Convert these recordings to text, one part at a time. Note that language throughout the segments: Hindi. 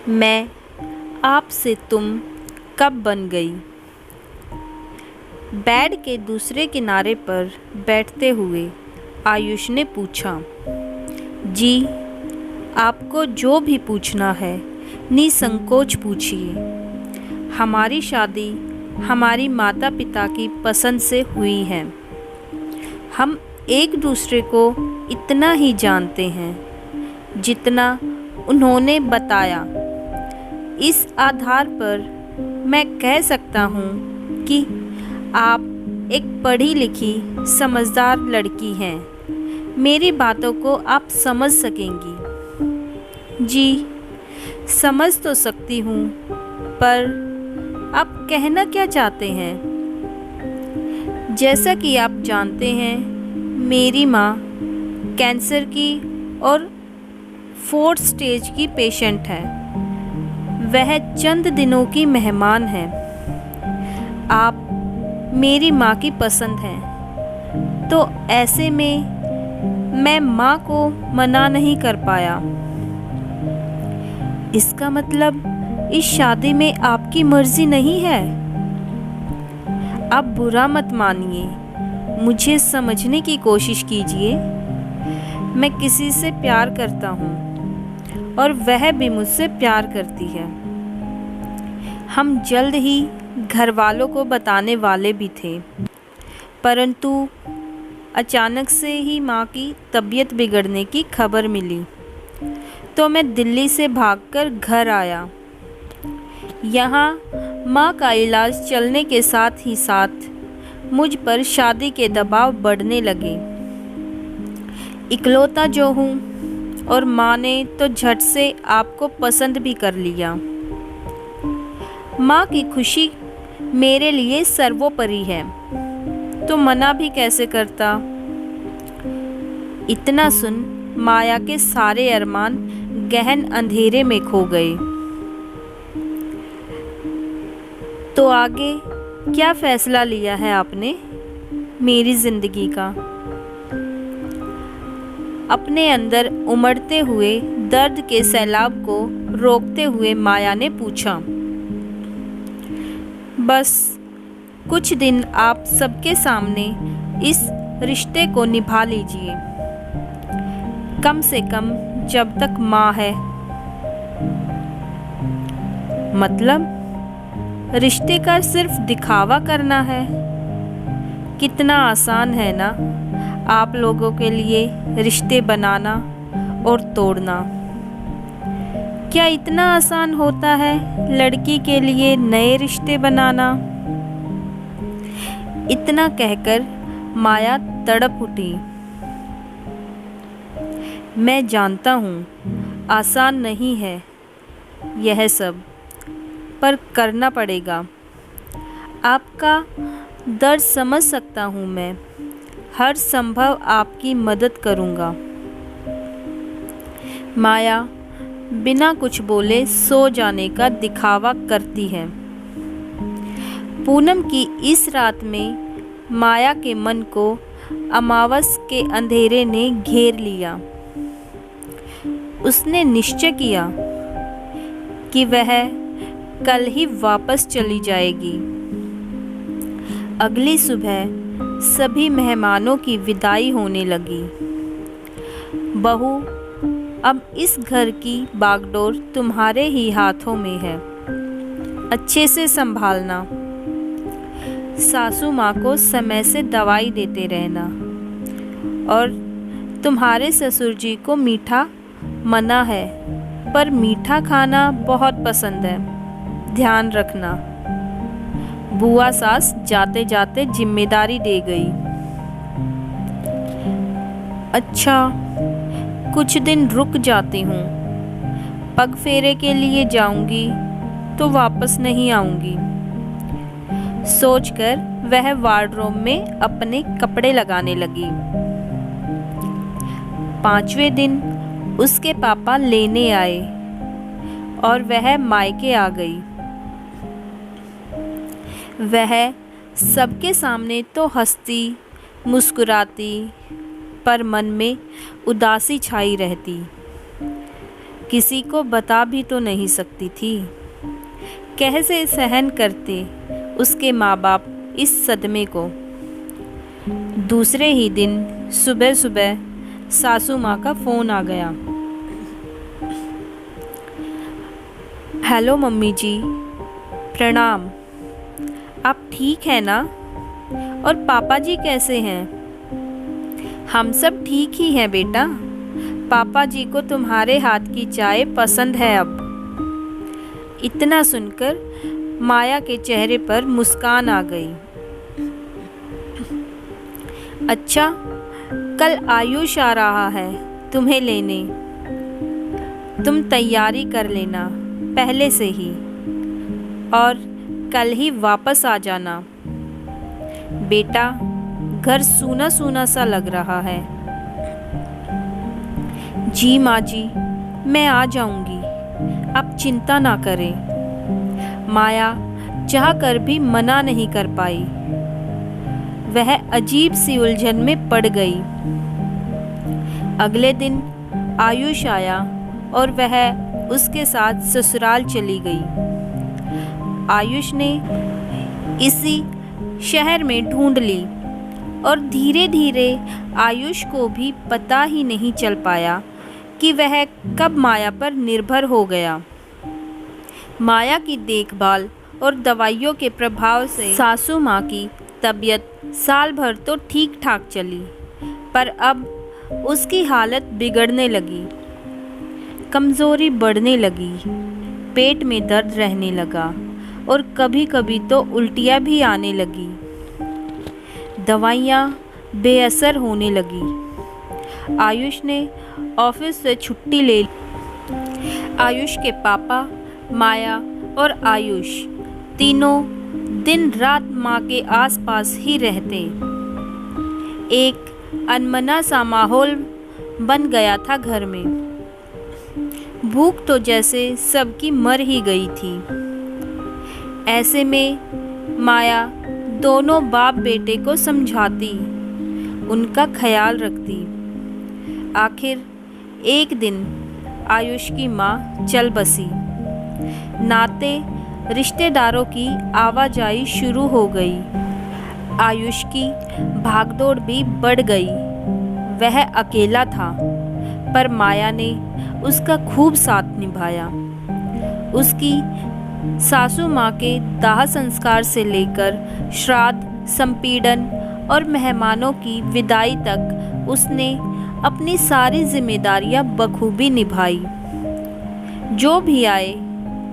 मैं आपसे तुम कब बन गई। बेड के दूसरे किनारे पर बैठते हुए आयुष ने पूछा। जी, आपको जो भी पूछना है निसंकोच पूछिए। हमारी शादी हमारी माता पिता की पसंद से हुई है। हम एक दूसरे को इतना ही जानते हैं जितना उन्होंने बताया। इस आधार पर मैं कह सकता हूँ कि आप एक पढ़ी लिखी समझदार लड़की हैं। मेरी बातों को आप समझ सकेंगी। जी, समझ तो सकती हूँ, पर आप कहना क्या चाहते हैं। जैसा कि आप जानते हैं, मेरी माँ कैंसर की और 4th स्टेज की पेशेंट है। वह चंद दिनों की मेहमान है। आप मेरी माँ की पसंद हैं, तो ऐसे में मैं माँ को मना नहीं कर पाया। इसका मतलब इस शादी में आपकी मर्जी नहीं है। आप बुरा मत मानिए, मुझे समझने की कोशिश कीजिए। मैं किसी से प्यार करता हूँ और वह भी मुझसे प्यार करती है। हम जल्द ही घर वालों को बताने वाले भी थे, परंतु अचानक से ही माँ की तबीयत बिगड़ने की खबर मिली, तो मैं दिल्ली से भागकर घर आया। यहाँ माँ का इलाज चलने के साथ ही साथ मुझ पर शादी के दबाव बढ़ने लगे। इकलौता जो हूँ और माँ ने तो झट से आपको पसंद भी कर लिया। माँ की खुशी मेरे लिए सर्वोपरि है, तो मना भी कैसे करता। इतना सुन माया के सारे अरमान गहन अंधेरे में खो गए। तो आगे क्या फैसला लिया है आपने मेरी जिंदगी का। अपने अंदर उमड़ते हुए दर्द के सैलाब को रोकते हुए माया ने पूछा। बस कुछ दिन आप सबके सामने इस रिश्ते को निभा लीजिए, कम से कम जब तक माँ है। मतलब रिश्ते का सिर्फ दिखावा करना है। कितना आसान है ना आप लोगों के लिए रिश्ते बनाना और तोड़ना। क्या इतना आसान होता है लड़की के लिए नए रिश्ते बनाना। इतना कहकर माया तड़प उठी। मैं जानता हूँ आसान नहीं है यह सब, पर करना पड़ेगा। आपका दर्द समझ सकता हूँ मैं। हर संभव आपकी मदद करूँगा। माया बिना कुछ बोले सो जाने का दिखावा करती है। पूनम की इस रात में माया के मन को अमावस के अंधेरे ने घेर लिया। उसने निश्चय किया कि वह कल ही वापस चली जाएगी। अगली सुबह सभी मेहमानों की विदाई होने लगी। बहू, अब इस घर की बागडोर तुम्हारे ही हाथों में है। अच्छे से संभालना। सासू माँ को समय से दवाई देते रहना। और तुम्हारे ससुर जी को मीठा मना है, पर मीठा खाना बहुत पसंद है, ध्यान रखना। बुआ सास जाते जाते जिम्मेदारी दे गई। अच्छा, कुछ दिन रुक जाती हूँ। पग फेरे के लिए जाऊंगी तो वापस नहीं आऊंगी। सोचकर वह वार्डरोब में अपने कपड़े लगाने लगी। 5वें दिन उसके पापा लेने आए और वह मायके आ गई। वह सबके सामने तो हंसती मुस्कुराती, पर मन में उदासी छाई रहती। किसी को बता भी तो नहीं सकती थी। कैसे सहन करते उसके माँ बाप इस सदमे को। दूसरे ही दिन सुबह सुबह सासू माँ का फ़ोन आ गया। हेलो मम्मी जी, प्रणाम। आप ठीक हैं ना? और पापा जी कैसे हैं? हम सब ठीक ही हैं बेटा। पापा जी को तुम्हारे हाथ की चाय पसंद है अब। इतना सुनकर माया के चेहरे पर मुस्कान आ गई। अच्छा, कल आयुष आ रहा है तुम्हें लेने। तुम तैयारी कर लेना पहले से ही, और कल ही वापस आ जाना। बेटा, घर सूना सूना सा लग रहा है। जी माँ जी, मैं आ जाऊंगी, आप चिंता ना करें। माया चाह कर भी मना नहीं कर पाई। वह अजीब सी उलझन में पड़ गई। अगले दिन आयुष आया और वह उसके साथ ससुराल चली गई। आयुष ने इसी शहर में ढूंढ ली और धीरे धीरे आयुष को भी पता ही नहीं चल पाया कि वह कब माया पर निर्भर हो गया। माया की देखभाल और दवाइयों के प्रभाव से सासू माँ की तबीयत साल भर तो ठीक ठाक चली, पर अब उसकी हालत बिगड़ने लगी। कमज़ोरी बढ़ने लगी, पेट में दर्द रहने लगा और कभी कभी तो उल्टियाँ भी आने लगी। दवाइयाँ बेअसर होने लगी। आयुष ने ऑफिस से छुट्टी ले ली। आयुष के पापा, माया और आयुष तीनों दिन रात माँ के आसपास ही रहते। एक अनमना सा माहौल बन गया था घर में। भूख तो जैसे सबकी मर ही गई थी। ऐसे में माया दोनों बाप बेटे को समझाती, उनका ख्याल रखती। आखिर एक दिन आयुष की माँ चल बसी। नाते रिश्तेदारों की आवाजाही शुरू हो गई। आयुष की भागदौड़ भी बढ़ गई। वह अकेला था, पर माया ने उसका खूब साथ निभाया। उसकी सासू माँ के दाह संस्कार से लेकर श्राद्ध, संपीड़न और मेहमानों की विदाई तक उसने अपनी सारी जिम्मेदारियां बखूबी निभाई। जो भी आए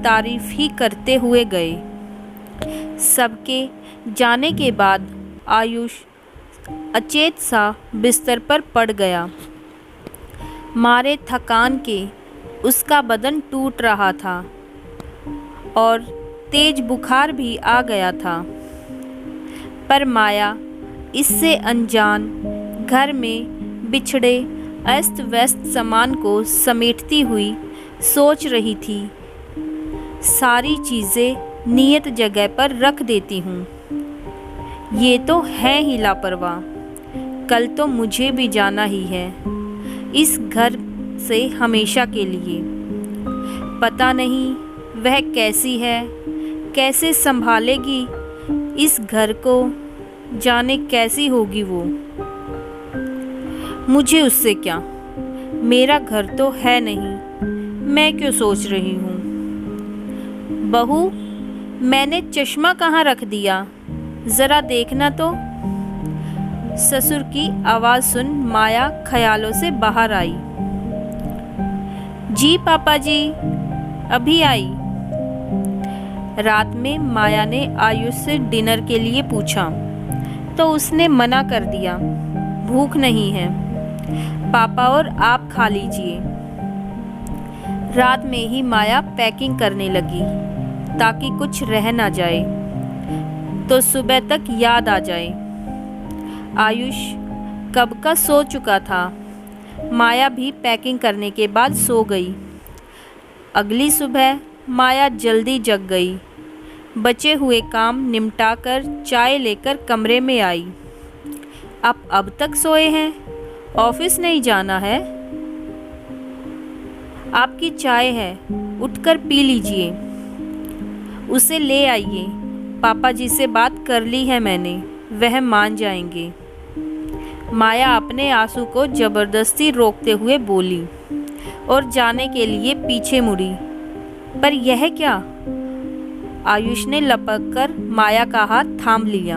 तारीफ ही करते हुए गए। सबके जाने के बाद आयुष अचेत सा बिस्तर पर पड़ गया। मारे थकान के उसका बदन टूट रहा था और तेज बुखार भी आ गया था। पर माया इससे अनजान घर में बिछड़े अस्त व्यस्त सामान को समेटती हुई सोच रही थी। सारी चीज़ें नियत जगह पर रख देती हूँ। ये तो है ही लापरवाह। कल तो मुझे भी जाना ही है इस घर से हमेशा के लिए। पता नहीं वह कैसी है, कैसे संभालेगी इस घर को, जाने कैसी होगी वो। मुझे उससे क्या, मेरा घर तो है नहीं। मैं क्यों सोच रही हूँ। बहू, मैंने चश्मा कहाँ रख दिया, ज़रा देखना तो। ससुर की आवाज़ सुन माया ख्यालों से बाहर आई। जी पापा जी, अभी आई। रात में माया ने आयुष से डिनर के लिए पूछा तो उसने मना कर दिया, भूख नहीं है, पापा और आप खा लीजिए। रात में ही माया पैकिंग करने लगी ताकि कुछ रह ना जाए तो सुबह तक याद आ जाए। आयुष कब का सो चुका था। माया भी पैकिंग करने के बाद सो गई। अगली सुबह माया जल्दी जग गई। बचे हुए काम निपटाकर चाय लेकर कमरे में आई। अब तक सोए हैं, ऑफिस नहीं जाना है? आपकी चाय है, उठकर पी लीजिए। उसे ले आइए, पापा जी से बात कर ली है मैंने, वह मान जाएंगे। माया अपने आंसू को जबरदस्ती रोकते हुए बोली और जाने के लिए पीछे मुड़ी। पर यह क्या? आयुष ने लपककर माया का हाथ थाम लिया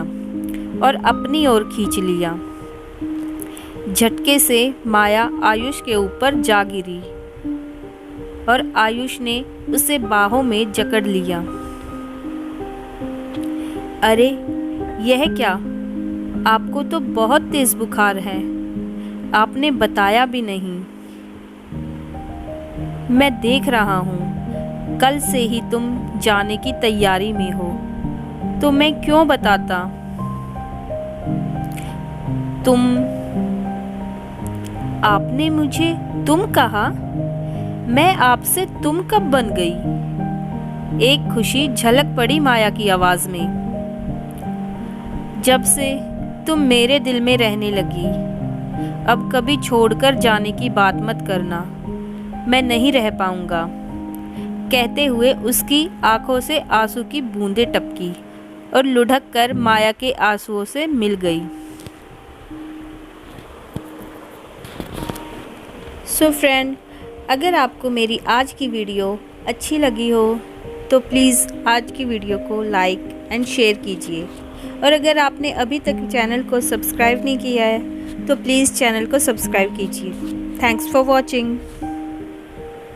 और अपनी ओर खींच लिया। झटके से माया आयुष के ऊपर जा गिरी और आयुष ने उसे बाहों में जकड़ लिया। अरे यह क्या? आपको तो बहुत तेज बुखार है, आपने बताया भी नहीं। मैं देख रहा हूँ, कल से ही तुम जाने की तैयारी में हो, तो मैं क्यों बताता? आपने मुझे तुम कहा? मैं आपसे तुम कब बन गई? एक खुशी झलक पड़ी माया की आवाज में। जब से तुम मेरे दिल में रहने लगी, अब कभी छोड़कर जाने की बात मत करना, मैं नहीं रह पाऊंगा। कहते हुए उसकी आंखों से आंसू की बूंदें टपकी और लुढ़क कर माया के आंसुओं से मिल गई। सो फ्रेंड, अगर आपको मेरी आज की वीडियो अच्छी लगी हो तो प्लीज़ आज की वीडियो को लाइक एंड शेयर कीजिए। और अगर आपने अभी तक चैनल को सब्सक्राइब नहीं किया है तो प्लीज़ चैनल को सब्सक्राइब कीजिए। Thanks for watching.